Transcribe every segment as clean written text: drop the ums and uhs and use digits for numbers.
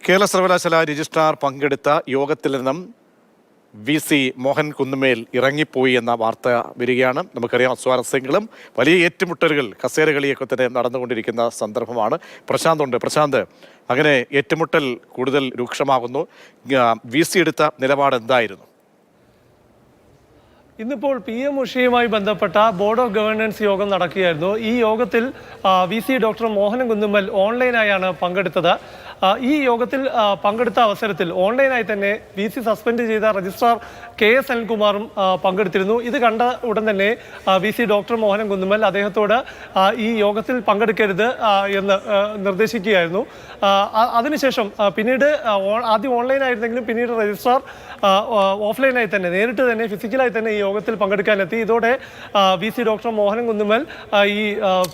കേരള സർവകലാശാല രജിസ്ട്രാർ പങ്കെടുത്ത യോഗത്തിൽ നിന്നും VC മോഹൻ കുന്നുമേൽ ഇറങ്ങിപ്പോയി എന്ന വാർത്ത വരികയാണ്. നമുക്കറിയാം സ്വാരസ്യങ്ങളും വലിയ ഏറ്റുമുട്ടലുകൾ കസേരകളിയൊക്കെ തന്നെ നടന്നുകൊണ്ടിരിക്കുന്ന സന്ദർഭമാണ്. പ്രശാന്ത് ഉണ്ട്. പ്രശാന്ത്, അങ്ങനെ ഏറ്റുമുട്ടൽ കൂടുതൽ രൂക്ഷമാകുന്നു. VC എടുത്ത നിലപാട് എന്തായിരുന്നു? ഇന്നിപ്പോൾ PM ഉഷയുമായി ബന്ധപ്പെട്ട ബോർഡ് ഓഫ് ഗവേണൻസ് യോഗം നടക്കുകയായിരുന്നു. ഈ യോഗത്തിൽ VC ഡോക്ടർ മോഹൻ കുന്നുമ്മൽ ഓൺലൈനായാണ് പങ്കെടുത്തത്. ഈ യോഗത്തിൽ പങ്കെടുത്ത അവസരത്തിൽ ഓൺലൈനായി തന്നെ VC സസ്പെൻഡ് ചെയ്ത രജിസ്ട്രാർ KS അനിൽകുമാറും പങ്കെടുത്തിരുന്നു. ഇത് കണ്ട ഉടൻ തന്നെ VC ഡോക്ടർ മോഹൻ കുന്നുമ്മൽ അദ്ദേഹത്തോട് ഈ യോഗത്തിൽ പങ്കെടുക്കരുത് എന്ന് നിർദ്ദേശിക്കുകയായിരുന്നു. അതിനുശേഷം പിന്നീട് ആദ്യം ഓൺലൈനായിരുന്നെങ്കിലും പിന്നീട് രജിസ്ട്രാർ ഓഫ്ലൈനായി തന്നെ നേരിട്ട് തന്നെ ഫിസിക്കലായി തന്നെ ഈ യോഗത്തിൽ പങ്കെടുക്കാനെത്തി. ഇതോടെ VC ഡോക്ടർ മോഹൻ കുന്നുമ്മൽ ഈ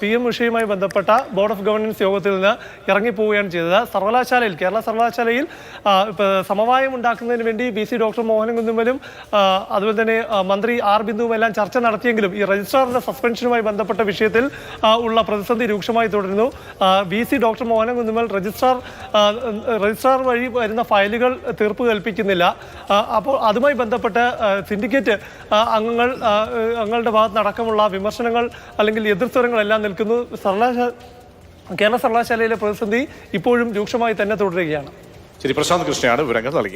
PM ഉഷയുമായി ബന്ധപ്പെട്ട ബോർഡ് ഓഫ് ഗവേണൻസ് യോഗത്തിൽ നിന്ന് ഇറങ്ങിപ്പോവുകയാണ് ചെയ്തത്. കേരള സർവകലാശാലയിൽ സമവായം ഉണ്ടാക്കുന്നതിന് വേണ്ടി VC ഡോക്ടർ മോഹൻ കുന്നുമ്മലും അതുപോലെ തന്നെ മന്ത്രി R ബിന്ദുവും എല്ലാം ചർച്ച നടത്തിയെങ്കിലും ഈ രജിസ്ട്രാറിന്റെ സസ്പെൻഷനുമായി ബന്ധപ്പെട്ട വിഷയത്തിൽ ഉള്ള പ്രതിസന്ധി രൂക്ഷമായി തുടരുന്നു. VC doctor Mohan Kunnummal registrar വഴി വരുന്ന ഫയലുകൾ തീർപ്പ് കൽപ്പിക്കുന്നില്ല. അപ്പോൾ അതുമായി ബന്ധപ്പെട്ട് സിൻഡിക്കേറ്റ് അംഗങ്ങളുടെ ഭാഗത്തുനിന്നടക്കമുള്ള വിമർശനങ്ങൾ അല്ലെങ്കിൽ എതിർസ്വരങ്ങളെല്ലാം നിൽക്കുന്നു. കേരള സർവകലാശാലയിലെ പ്രതിസന്ധി ഇപ്പോഴും രൂക്ഷമായി തന്നെ തുടരുകയാണ്. ശരി, പ്രശാന്ത് കൃഷ്ണയാണ് വിവരങ്ങൾ നൽകിയത്.